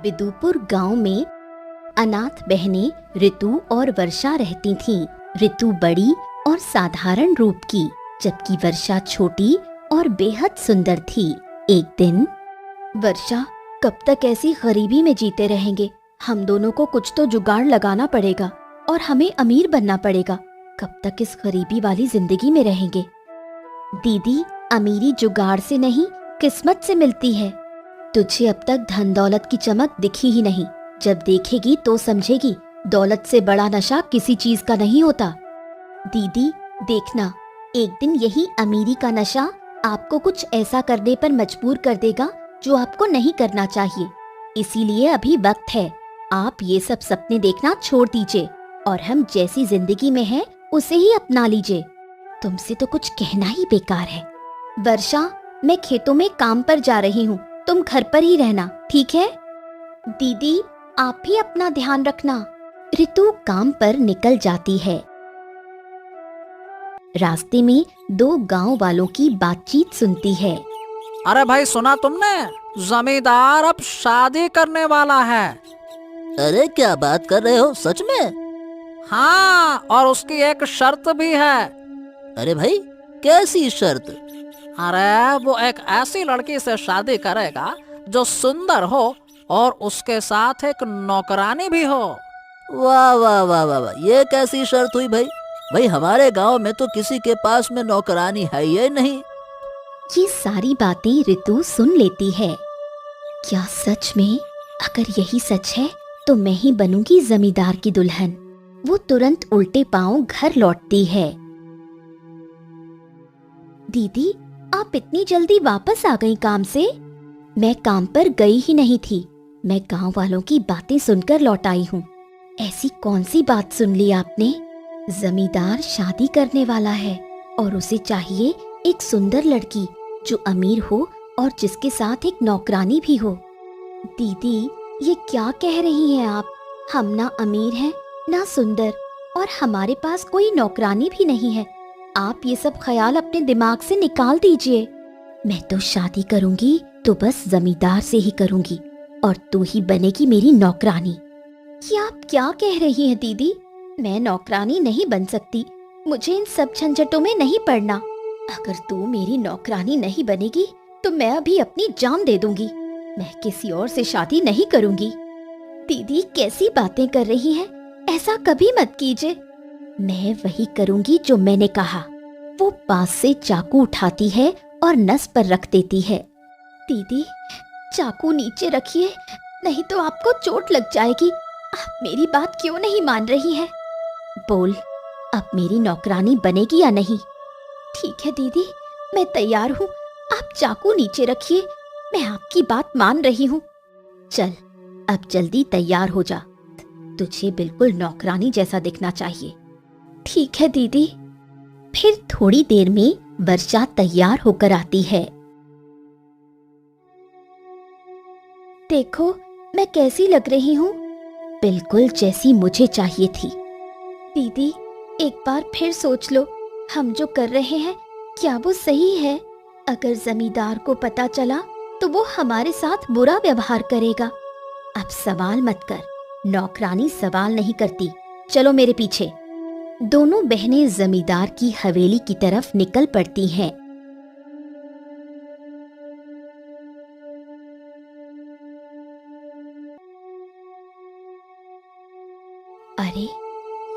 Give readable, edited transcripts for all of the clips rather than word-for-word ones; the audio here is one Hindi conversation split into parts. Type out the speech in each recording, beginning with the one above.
बिदुपुर गांव में अनाथ बहनें ऋतु और वर्षा रहती थीं। ऋतु बड़ी और साधारण रूप की, जबकि वर्षा छोटी और बेहद सुंदर थी। एक दिन, वर्षा, कब तक ऐसी गरीबी में जीते रहेंगे? हम दोनों को कुछ तो जुगाड़ लगाना पड़ेगा और हमें अमीर बनना पड़ेगा। कब तक इस गरीबी वाली जिंदगी में रहेंगे? दीदी, अमीरी जुगाड़ से नहीं, किस्मत से मिलती है। तुझे अब तक धन दौलत की चमक दिखी ही नहीं। जब देखेगी तो समझेगी, दौलत से बड़ा नशा किसी चीज का नहीं होता। दीदी, देखना, एक दिन यही अमीरी का नशा आपको कुछ ऐसा करने पर मजबूर कर देगा जो आपको नहीं करना चाहिए। इसीलिए अभी वक्त है। आप ये सब सपने देखना छोड़ दीजिए और हम जैसी जिंदगी में हैं उसे ही अपना लीजिए। तुमसे तो कुछ कहना ही बेकार है। वर्षा, मैं खेतों में काम पर जा रही हूँ, तुम घर पर ही रहना, ठीक है? दीदी, आप भी अपना ध्यान रखना। ऋतु काम पर निकल जाती है। रास्ते में दो गांव वालों की बातचीत सुनती है। अरे भाई, सुना तुमने? जमींदार अब शादी करने वाला है। अरे क्या बात कर रहे हो, सच में? हाँ, और उसकी एक शर्त भी है। अरे भाई, कैसी शर्त? अरे वो एक ऐसी लड़की से शादी करेगा जो सुंदर हो और उसके साथ एक नौकरानी भी हो। वाह वाह वाह वाह वाह, ये कैसी शर्त हुई भाई? भाई, हमारे गांव में तो किसी के पास में नौकरानी है ही नहीं। ये सारी बातें ऋतु सुन लेती है। क्या सच में? अगर यही सच है तो मैं ही बनूंगी जमींदार की दुल्हन। वो तुरंत उल्टे पांव घर लौटती है। दीदी, आप इतनी जल्दी वापस आ गई काम से? मैं काम पर गई ही नहीं थी। मैं गांव वालों की बातें सुनकर लौट आई हूँ। ऐसी कौन सी बात सुन ली आपने? जमींदार शादी करने वाला है और उसे चाहिए एक सुंदर लड़की जो अमीर हो और जिसके साथ एक नौकरानी भी हो। दीदी, ये क्या कह रही हैं आप? हम ना अमीर हैं, ना सुंदर, और हमारे पास कोई नौकरानी भी नहीं है। आप ये सब ख्याल अपने दिमाग से निकाल दीजिए। मैं तो शादी करूंगी तो बस जमींदार से ही करूंगी और तू ही बनेगी मेरी नौकरानी। ये आप क्या कह रही हैं दीदी? मैं नौकरानी नहीं बन सकती। मुझे इन सब झंझटों में नहीं पड़ना। अगर तू मेरी नौकरानी नहीं बनेगी तो मैं अभी अपनी जान दे दूंगी। मैं किसी और से शादी नहीं करूंगी। दीदी, कैसी बातें कर रही हैं? ऐसा कभी मत कीजिए। मैं वही करूंगी जो मैंने कहा। वो पास से चाकू उठाती है और नस पर रख देती है। दीदी, चाकू नीचे रखिए, नहीं तो आपको चोट लग जाएगी। आप मेरी बात क्यों नहीं मान रही हैं? बोल, अब मेरी नौकरानी बनेगी या नहीं? ठीक है दीदी, मैं तैयार हूँ। आप चाकू नीचे रखिए, मैं आपकी बात मान रही हूँ। चल, अब जल्दी तैयार हो जा। तुझे बिल्कुल नौकरानी जैसा दिखना चाहिए। ठीक है दीदी। फिर थोड़ी देर में वर्षा तैयार होकर आती है। देखो, मैं कैसी लग रही हूँ? बिल्कुल जैसी मुझे चाहिए थी। दीदी, एक बार फिर सोच लो, हम जो कर रहे हैं क्या वो सही है? अगर जमींदार को पता चला तो वो हमारे साथ बुरा व्यवहार करेगा। अब सवाल मत कर, नौकरानी सवाल नहीं करती। चलो मेरे पीछे। दोनों बहनें जमींदार की हवेली की तरफ निकल पड़ती हैं। अरे,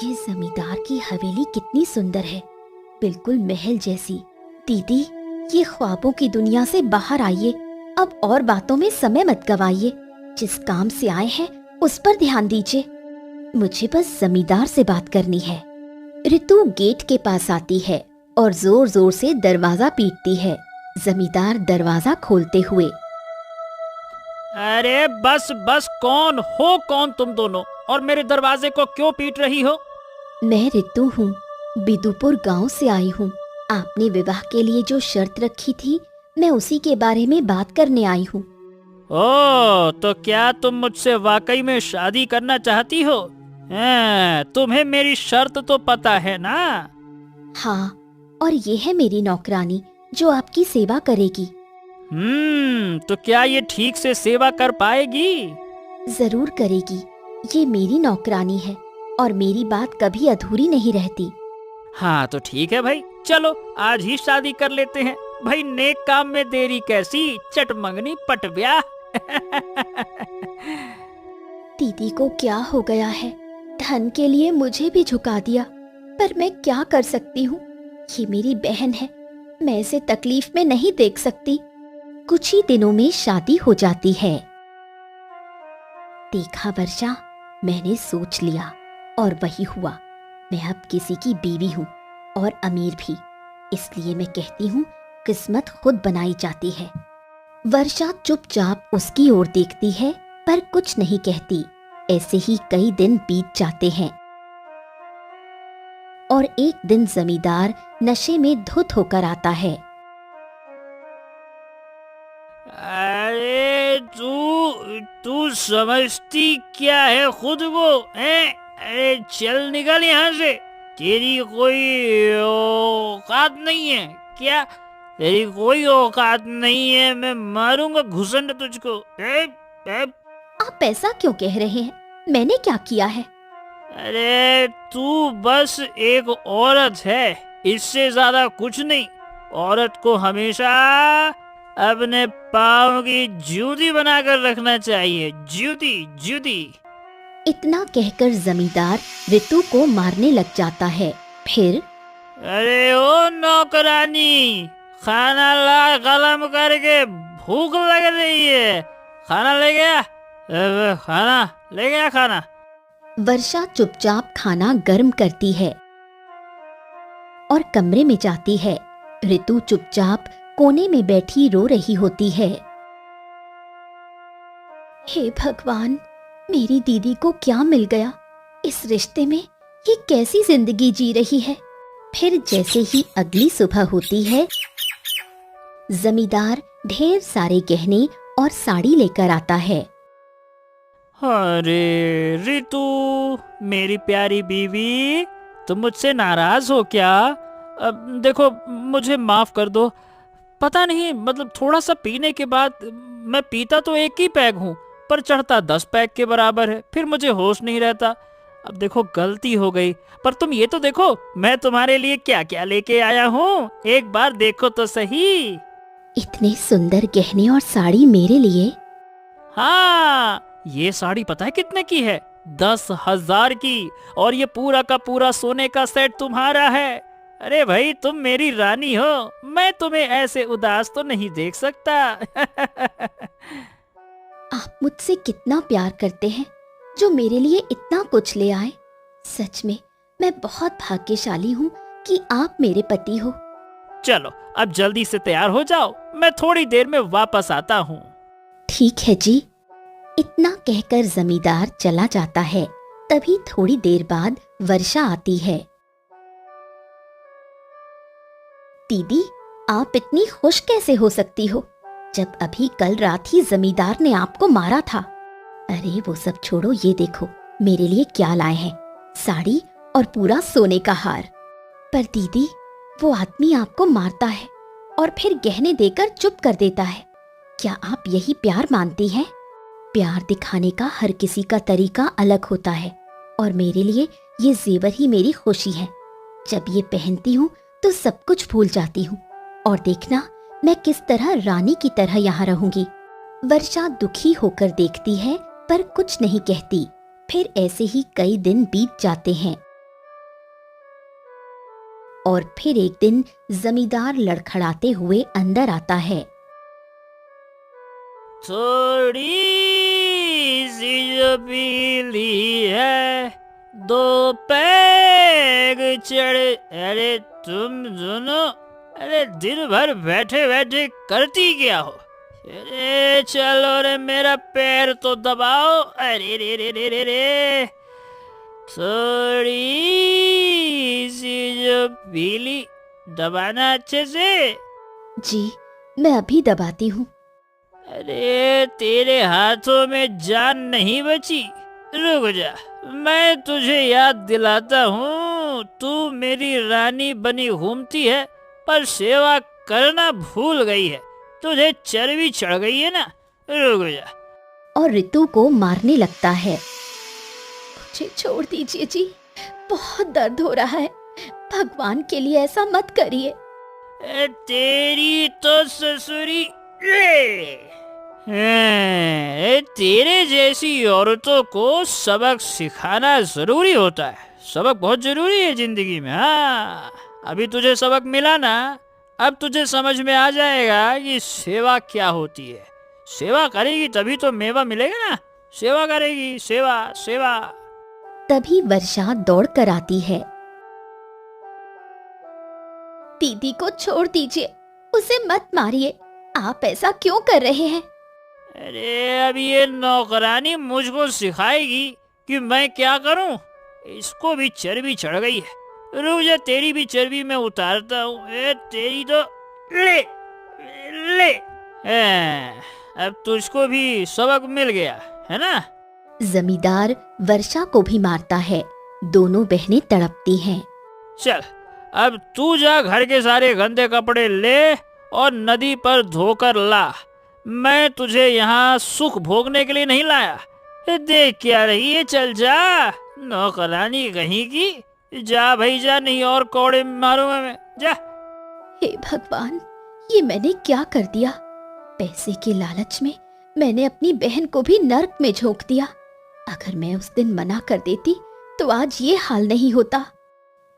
ये जमींदार की हवेली कितनी सुंदर है, बिल्कुल महल जैसी। दीदी, ये ख्वाबों की दुनिया से बाहर आइए। अब और बातों में समय मत गवाइए। जिस काम से आए हैं उस पर ध्यान दीजिए। मुझे बस जमींदार से बात करनी है। ऋतु गेट के पास आती है और जोर जोर से दरवाजा पीटती है। जमींदार दरवाजा खोलते हुए, अरे बस बस, कौन हो तुम दोनों, और मेरे दरवाजे को क्यों पीट रही हो? मैं ऋतु हूँ, बिदुपुर गांव से आई हूँ। आपने विवाह के लिए जो शर्त रखी थी, मैं उसी के बारे में बात करने आई हूँ। ओह, तो क्या तुम मुझसे वाकई में शादी करना चाहती हो? तुम्हें मेरी शर्त तो पता है ना? हाँ, और ये है मेरी नौकरानी जो आपकी सेवा करेगी। तो क्या ये ठीक से सेवा कर पाएगी? जरूर करेगी। ये मेरी नौकरानी है और मेरी बात कभी अधूरी नहीं रहती। हाँ तो ठीक है भाई, चलो आज ही शादी कर लेते हैं। भाई नेक काम में देरी कैसी, चट मंगनी पट ब्याह। दीदी को क्या हो गया है? धन के लिए मुझे भी झुका दिया, पर मैं क्या कर सकती हूँ? ये मेरी बहन है, मैं इसे तकलीफ में नहीं देख सकती। कुछ ही दिनों में शादी हो जाती है। देखा वर्षा, मैंने सोच लिया और वही हुआ। मैं अब किसी की बीवी हूँ और अमीर भी, इसलिए मैं कहती हूँ किस्मत खुद बनाई जाती है। वर्षा चुपचाप उसकी ओर देखती है पर कुछ नहीं कहती। ऐसे ही कई दिन बीत जाते हैं और एक दिन जमींदार नशे में धुत होकर आता है। अरे तू तू समझती क्या है खुद को, हैं? अरे चल निकल यहाँ से, तेरी कोई औकात नहीं है क्या? तेरी कोई औकात नहीं है, मैं मारूंगा घुसंड तुझको। आप ऐसा क्यों कह रहे हैं? मैंने क्या किया है? अरे तू बस एक औरत है, इससे ज्यादा कुछ नहीं। औरत को हमेशा अपने पाँव की जूती बनाकर रखना चाहिए, जूती जूती। इतना कहकर जमींदार ऋतु को मारने लग जाता है। फिर अरे ओ नौकरानी, खाना ला कलम करके, भूख लग रही है, खाना ले गया? खाना ले गया खाना? वर्षा चुपचाप खाना गर्म करती है और कमरे में जाती है। ऋतु चुपचाप कोने में बैठी रो रही होती है। हे भगवान, मेरी दीदी को क्या मिल गया? इस रिश्ते में ये कैसी जिंदगी जी रही है? फिर जैसे ही अगली सुबह होती है, जमींदार ढेर सारे गहने और साड़ी लेकर आता है। अरे रितु, मेरी प्यारी बीवी, तुम मुझसे नाराज हो क्या? अब देखो, मुझे माफ कर दो। पता नहीं, मतलब थोड़ा सा पीने के बाद, मैं पीता तो एक ही पैग हूँ पर चढ़ता 10 पैग के बराबर है, फिर मुझे होश नहीं रहता। अब देखो गलती हो गई, पर तुम ये तो देखो मैं तुम्हारे लिए क्या क्या लेके आया हूँ, एक बार देखो तो सही। इतने सुंदर गहने और साड़ी मेरे लिए? हाँ, ये साड़ी पता है कितने की है? 10,000 की। और ये पूरा का पूरा सोने का सेट तुम्हारा है। अरे भाई, तुम मेरी रानी हो, मैं तुम्हें ऐसे उदास तो नहीं देख सकता। आप मुझसे कितना प्यार करते हैं जो मेरे लिए इतना कुछ ले आए। सच में मैं बहुत भाग्यशाली हूँ कि आप मेरे पति हो। चलो अब जल्दी से तैयार हो जाओ, मैं थोड़ी देर में वापस आता हूँ। ठीक है जी। इतना कहकर जमींदार चला जाता है। तभी थोड़ी देर बाद वर्षा आती है। दीदी, आप इतनी खुश कैसे हो सकती हो, जब अभी कल रात ही जमींदार ने आपको मारा था? अरे वो सब छोड़ो, ये देखो मेरे लिए क्या लाए हैं, साड़ी और पूरा सोने का हार। पर दीदी, वो आदमी आपको मारता है और फिर गहने देकर चुप कर देता है। क्या आप यही प्यार मानती हैं? प्यार दिखाने का हर किसी का तरीका अलग होता है और मेरे लिए ये जेवर ही मेरी खुशी है। जब ये पहनती हूँ तो सब कुछ भूल जाती हूँ और देखना मैं किस तरह रानी की तरह यहाँ रहूंगी। वर्षा दुखी होकर देखती है पर कुछ नहीं कहती। फिर ऐसे ही कई दिन बीत जाते हैं और फिर एक दिन जमींदार लड़खड़ाते हुए अंदर आता है। थोड़ी सी जो पीली है, 2 पैग चढ़े। अरे तुम दोनों, अरे दिन भर बैठे बैठे करती क्या हो? अरे चलो रे, मेरा पैर तो दबाओ। अरे रे रे रे रे रे, थोड़ी सी जो पीली, दबाना अच्छे से। जी, मैं अभी दबाती हूँ। अरे तेरे हाथों में जान नहीं बची, रुक जा, मैं तुझे याद दिलाता हूँ। तू मेरी रानी बनी घूमती है पर सेवा करना भूल गई है, तुझे चर्बी चढ़ गई है ना, रुक जा। और रितु को मारने लगता है। मुझे छोड़ दीजिए जी, बहुत दर्द हो रहा है, भगवान के लिए ऐसा मत करिए। तेरी तो ससुरी तेरे जैसी औरतों को सबक सिखाना जरूरी होता है। सबक बहुत जरूरी है जिंदगी में। हाँ, अभी तुझे सबक मिला ना, अब तुझे समझ में आ जाएगा कि सेवा क्या होती है। सेवा करेगी तभी तो मेवा मिलेगा ना। सेवा करेगी, सेवा सेवा। तभी वर्षा दौड़ कर आती है। दीदी को छोड़ दीजिए, उसे मत मारिए, आप ऐसा क्यों कर रहे हैं? अरे अब ये नौकरानी मुझको सिखाएगी कि मैं क्या करूं। इसको भी चर्बी चढ़ गई है। रुक जा, तेरी भी चर्बी मैं उतारता हूँ। तेरी तो ले ले। अब तुझको भी सबक मिल गया है ना। जमींदार वर्षा को भी मारता है। दोनों बहनें तड़पती हैं। चल, अब तू जा घर के सारे गंदे कपड़े ले और नदी पर धोकर ला। मैं तुझे यहाँ सुख भोगने के लिए नहीं लाया। देख क्या रही है, चल जा। नौकरानी कहीं की, जा भाई जा, नहीं और कौड़े मारूंगा मैं। जा। हे भगवान, ये मैंने क्या कर दिया? पैसे के लालच में मैंने अपनी बहन को भी नर्क में झोंक दिया। अगर मैं उस दिन मना कर देती तो आज ये हाल नहीं होता।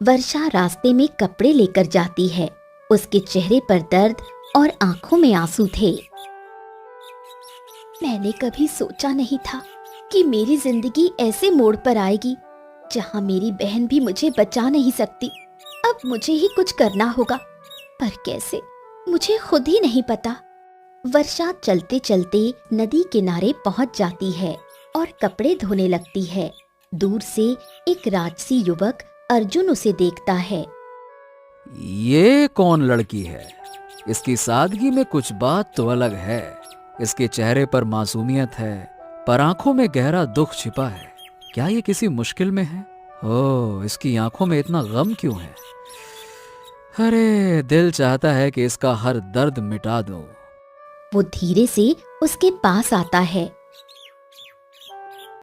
वर्षा रास्ते में कपड़े लेकर जाती है। उसके चेहरे पर दर्द और आंखों में आंसू थे। मैंने कभी सोचा नहीं था कि मेरी जिंदगी ऐसे मोड़ पर आएगी जहां मेरी बहन भी मुझे बचा नहीं सकती। अब मुझे ही कुछ करना होगा, पर कैसे, मुझे खुद ही नहीं पता। वर्षा चलते चलते नदी किनारे पहुंच जाती है और कपड़े धोने लगती है। दूर से एक राजसी युवक अर्जुन उसे देखता है। ये कौन लड़की है? इसकी सादगी में कुछ बात तो अलग है। इसके चेहरे पर मासूमियत है, पर आंखों में गहरा दुख छिपा है। क्या ये किसी मुश्किल में है? ओह, इसकी आंखों में इतना गम क्यों है? अरे, दिल चाहता है कि इसका हर दर्द मिटा दूं। वो धीरे से उसके पास आता है